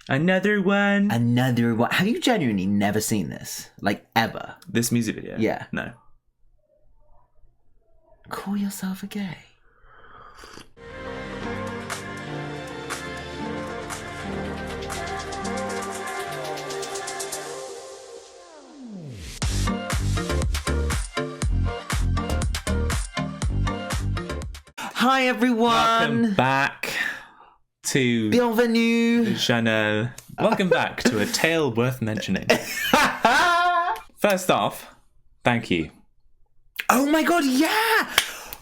Another one. Another one. Have you genuinely never seen this? Like, ever? This music video? Yeah. No. Call yourself a gay. Hi everyone! Welcome back to Bienvenue! Chanel. Welcome back to a tale worth mentioning. First off, thank you. Oh my god, yeah!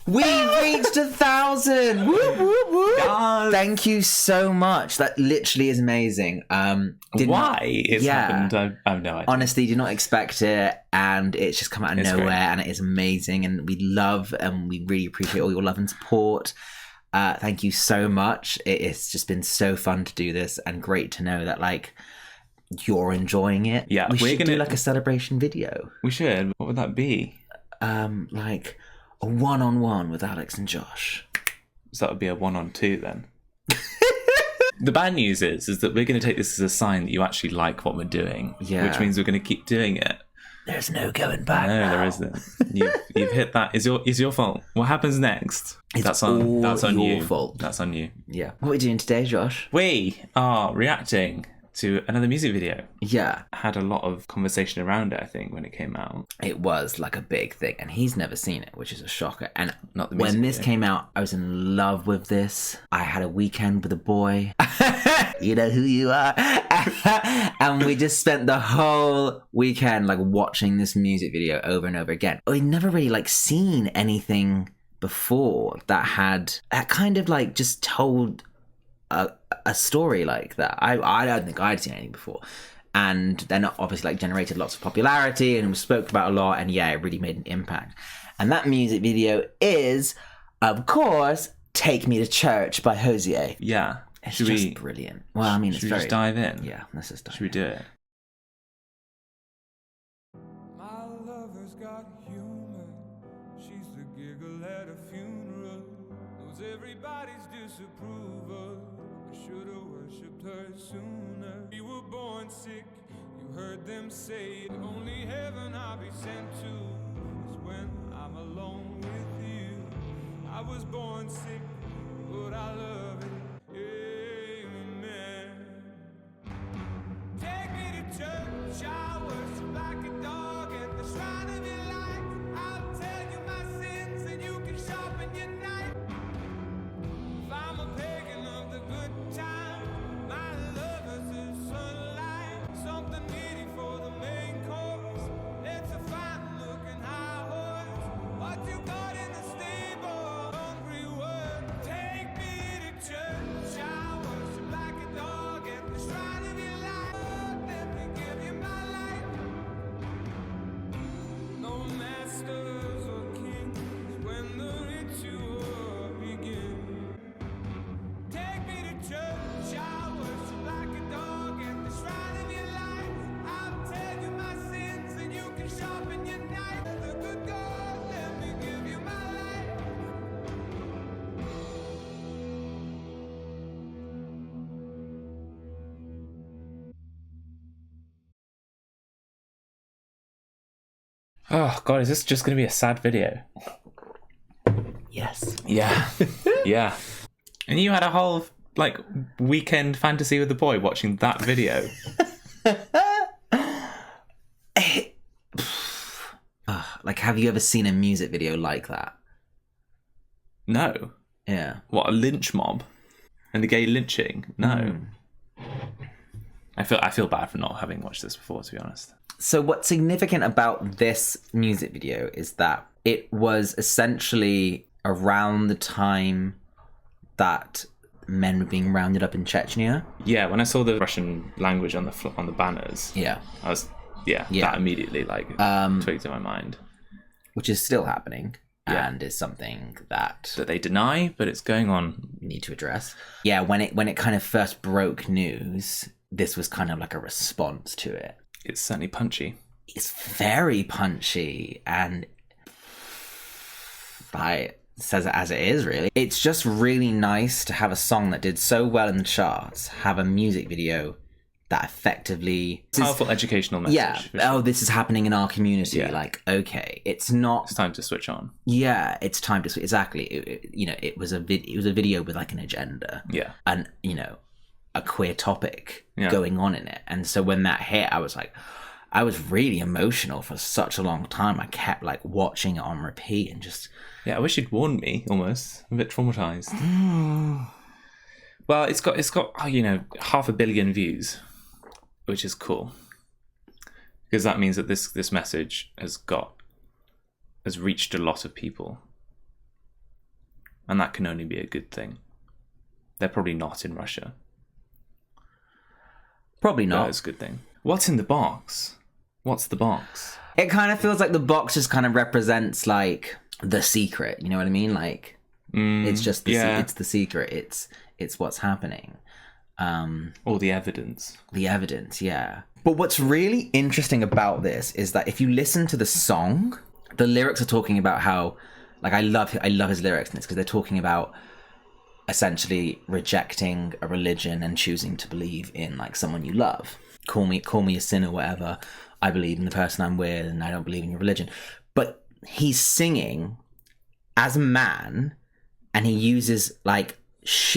We reached 1,000! Woo, woo, woo! Yes. Thank you so much. That literally is amazing. Why it's happened, I have no idea. Honestly, did not expect it, and it's just come out of nowhere, great. and it is amazing, and we love and we really appreciate all your love and support. Thank you so much. It's just been so fun to do this, and great to know that like you're enjoying it. Yeah, we we're should gonna do like a celebration video. We should. What would that be? Like a one-on-one with Alex and Josh. So that would be a 1-on-2 then. The bad news is that we're going to take this as a sign that you actually like what we're doing. Yeah. Which means we're going to keep doing it. There's no going back. No, now. there isn't. You've hit that. Is your fault. What happens next? That's on your you. fault. That's on you. Yeah. What are we doing today, Josh? We are reacting to another music video. Yeah. Had a lot of conversation around it, I think, when it came out. It was like a big thing, and he's never seen it, which is a shocker. And Not the music when this video. came out, I was in love with this. I had a weekend with a boy. You know who you are. And we just spent the whole weekend like watching this music video over and over again. We'd never really like seen anything before that kind of like just told a story like that. I don't think I'd seen anything before. And then obviously like generated lots of popularity and was spoken about a lot, and yeah, it really made an impact. And that music video is, of course, Take Me to Church by Hozier. Yeah. It's just brilliant. Well, I mean, it's should we very... just dive in? Yeah, let's just dive Should we do it? My lover's got humor. She's the giggle at a funeral. Knows everybody's disapproval. I should've worshipped her sooner. We were born sick. You heard them say it. Only heaven I'll be sent to is when I'm alone with you. I was born sick, but I love it. Amen. Take me to church, I worship like a dog at the shrine of your light. I'll tell you my sins and you can sharpen your knife. If I'm a pagan of the good time, my love is the sunlight. Something needy for the main course. It's a fine looking high horse. What you got in the stable? Hungry word. Take me to church, I worship like a dog at the shrine of your light. Let me give you my life. No masters or kings when the ritual begins. Take me to church, I worship like a dog at the shrine of your life. I'll tell you my sins and you can sharpen your knife. The good God, let me give you my life. Oh, God, is this just going to be a sad video? Yes. Yeah. Yeah. And you had a whole, like, weekend fantasy with the boy watching that video. Like, have you ever seen a music video like that? No. Yeah. What, a lynch mob? And the gay lynching? No. I feel bad for not having watched this before, to be honest. So what's significant about this music video is that it was essentially around the time that men were being rounded up in Chechnya. Yeah, when I saw the Russian language on the banners, Yeah. I was that immediately like twigged in my mind. Which is still happening. Yeah. And is something that They deny, but it's going on. we need to address. Yeah, when it kind of first broke news, this was kind of like a response to it. It's certainly punchy. It's very punchy, and says it as it is, really. It's just really nice to have a song that did so well in the charts, have a music video that effectively... Powerful educational message. Yeah. For sure. Oh, this is happening in our community. Yeah. Like, okay, it's not... It's time to switch on. Yeah, it's time to... Exactly. It was a video with like an agenda. Yeah. And, a queer topic Yeah. going on in it. And so when that hit, I was like... I was really emotional for such a long time. I kept like watching it on repeat and just... Yeah, I wish you'd warned me, almost. I'm a bit traumatised. Well, it's got 500 million views, which is cool. Because that means that this message has reached a lot of people. And that can only be a good thing. They're probably not in Russia. Probably But not. it's a good thing. What's in the box? What's the box? It kind of feels like the box just kind of represents like the secret. You know what I mean? Like it's just it's the secret. It's what's happening. Or the evidence. The evidence, yeah. But what's really interesting about this is that if you listen to the song, the lyrics are talking about how, like, I love his lyrics in this because they're talking about essentially rejecting a religion and choosing to believe in like someone you love. Call me a sinner, whatever. I believe in the person I'm with, and I don't believe in your religion. But he's singing as a man, and he uses like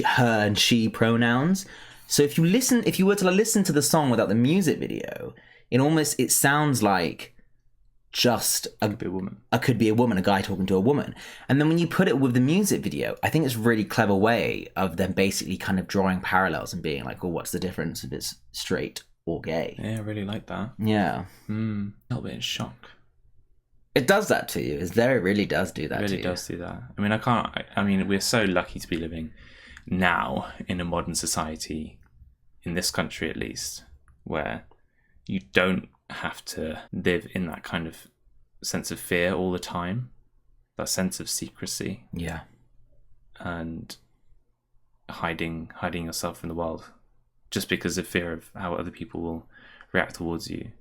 her and she pronouns. So if you were to listen to the song without the music video, it sounds like just Could be a woman. could be a woman, a guy talking to a woman. And then when you put it with the music video, I think it's a really clever way of them basically kind of drawing parallels and being like, well, what's the difference if it's straight or gay? Yeah, I really like that. Yeah. A little bit in shock. It does that to you. It really does do that It to really you. does do that. I mean, we're so lucky to be living now in a modern society, in this country at least, where you don't have to live in that kind of sense of fear all the time, that sense of secrecy Yeah. and hiding yourself from the world just because of fear of how other people will react towards you.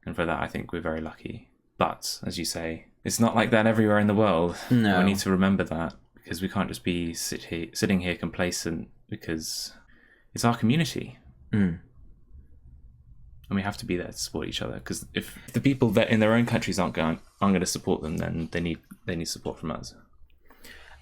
And for that, I think we're very lucky. But as you say, it's not like that everywhere in the world. No. We need to remember that, because we can't just be sitting here complacent, because it's our community. And we have to be there to support each other, because if the people that in their own countries aren't going to support them, then they need support from us.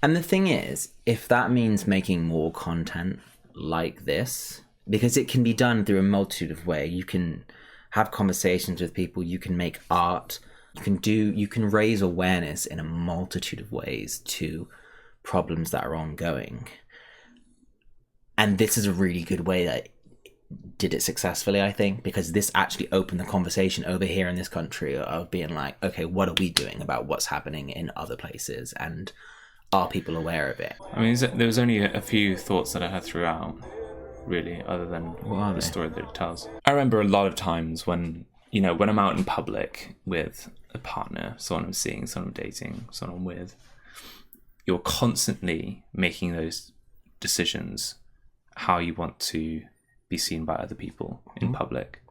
And the thing is, if that means making more content like this, because it can be done through a multitude of ways. You can have conversations with people, you can make art, you can raise awareness in a multitude of ways to problems that are ongoing. And this is a really good way that did it successfully, I think, because this actually opened the conversation over here in this country of being like, okay, what are we doing about what's happening in other places, and are people aware of it? I mean, there was only a few thoughts that I had throughout, really, other than What are the they? story that it tells. I remember a lot of times when I'm out in public with a partner, someone I'm seeing, someone I'm dating, someone I'm with, you're constantly making those decisions how you want to be seen by other people in public.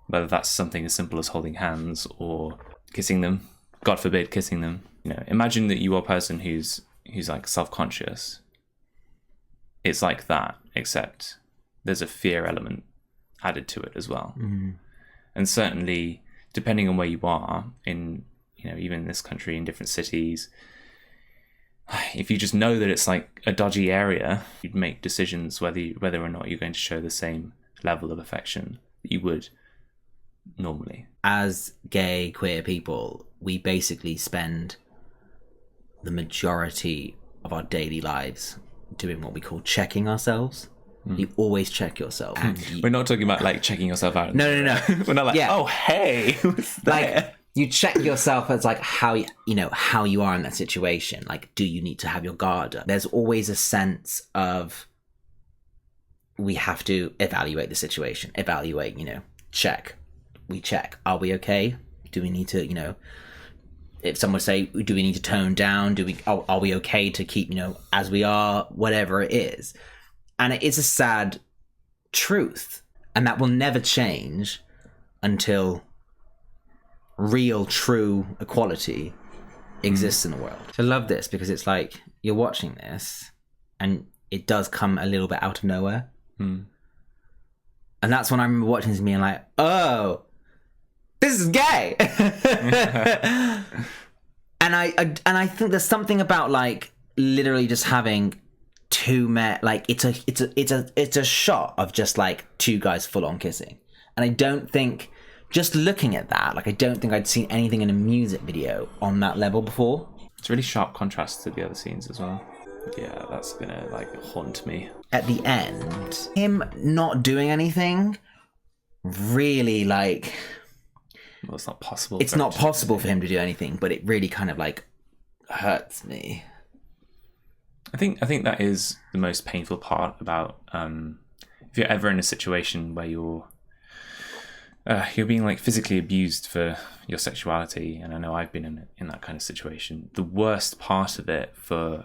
Whether that's something as simple as holding hands or kissing them, God forbid, kissing them. Imagine that you are a person who's like self-conscious. It's like that, except there's a fear element added to it as well. And certainly, depending on where you are in, even in this country, in different cities, if you just know that it's like a dodgy area, you'd make decisions whether or not you're going to show the same level of affection that you would normally. As gay, queer people, we basically spend the majority of our daily lives doing what we call checking ourselves. You always check yourself. We're not talking about like checking yourself out. No. We're not like, Yeah. oh, hey, what's there? Like, you check yourself as like how you are in that situation. Like, do you need to have your guard up? There's always a sense of we have to evaluate the situation. Check. We check. Are we okay? Do we need to, if someone say, do we need to tone down? Are we okay to keep, as we are, whatever it is? And it is a sad truth. And that will never change until real, true equality exists in the world. So I love this because it's like you're watching this and it does come a little bit out of nowhere. And And that's when I remember watching this and being like, oh, this is gay. And I think there's something about like literally just having two men, like it's a shot of just like two guys full on kissing. And I don't think, just looking at that, like I don't think I'd seen anything in a music video on that level before. It's really sharp contrast to the other scenes as well. Yeah, that's gonna like haunt me. At the end, him not doing anything really like... Well, it's not possible. It's not possible for him to do anything, but it really kind of like hurts me. I think that is the most painful part about if you're ever in a situation where you're being like physically abused for your sexuality, and I know I've been in that kind of situation. The worst part of it for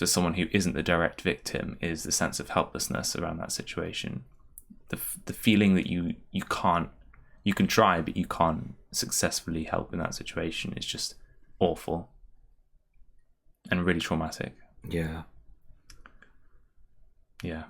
someone who isn't the direct victim is the sense of helplessness around that situation. The feeling that you can try, but you can't successfully help in that situation is just awful and really traumatic. Yeah. Yeah.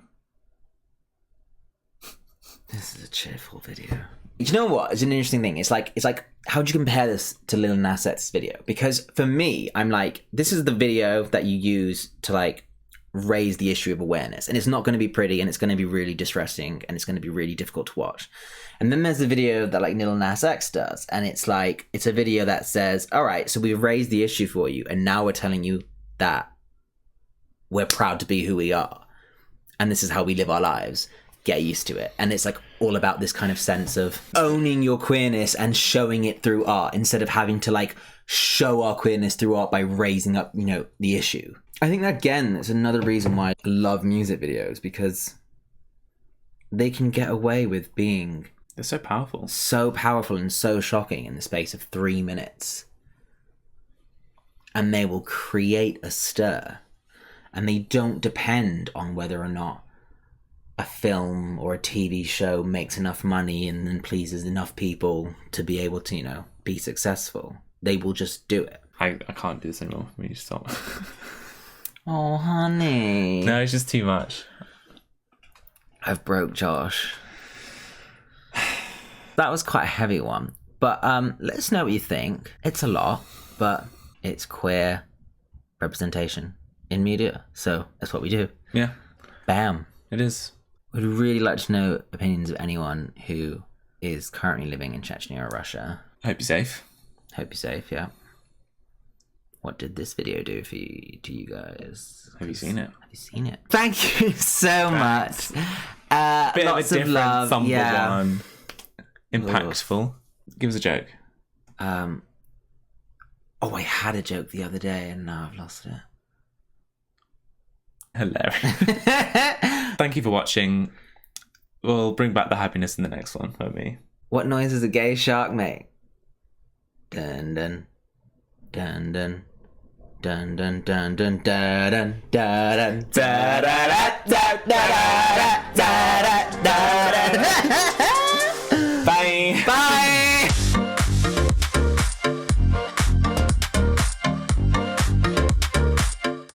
This is a cheerful video. You know what? It's an interesting thing. It's like, how do you compare this to Lil Nas X's video? Because for me, I'm like, this is the video that you use to like raise the issue of awareness, and it's not going to be pretty, and it's going to be really distressing, and it's going to be really difficult to watch. And then there's the video that like Lil Nas X does, and it's like, it's a video that says, all right, so we've raised the issue for you, and now we're telling you that we're proud to be who we are, and this is how we live our lives. Get used to it. And it's like all about this kind of sense of owning your queerness and showing it through art, instead of having to like show our queerness through art by raising up, you know, the issue. I think that, again, that's another reason why I love music videos, because they can get away with being... They're so powerful. So powerful and so shocking in the space of 3 minutes. And they will create a stir. And they don't depend on whether or not a film or a TV show makes enough money and then pleases enough people to be able to, you know, be successful. They will just do it. I can't do this anymore. We need to stop. Oh, honey. No, it's just too much. I've broke Josh. That was quite a heavy one. But let us know what you think. It's a lot, but it's queer representation in media. So that's what we do. Yeah. Bam. It is. Would really like to know opinions of anyone who is currently living in Chechnya or Russia. Hope you're safe. Hope you're safe, yeah. What did this video do for you, to you guys? Have you seen it? Have you seen it? Thank you so much. Bit Lots of a different love. Thumble Yeah. one. Impactful. Give us a joke. Oh, I had a joke the other day and now I've lost it. Hilarious. Thank you for watching. We'll bring back the happiness in the next one, won't we? What noise is a gay shark make? Dun dun dun dun dun dun dun dun dun dun dun dun dun dun dun dun dun dun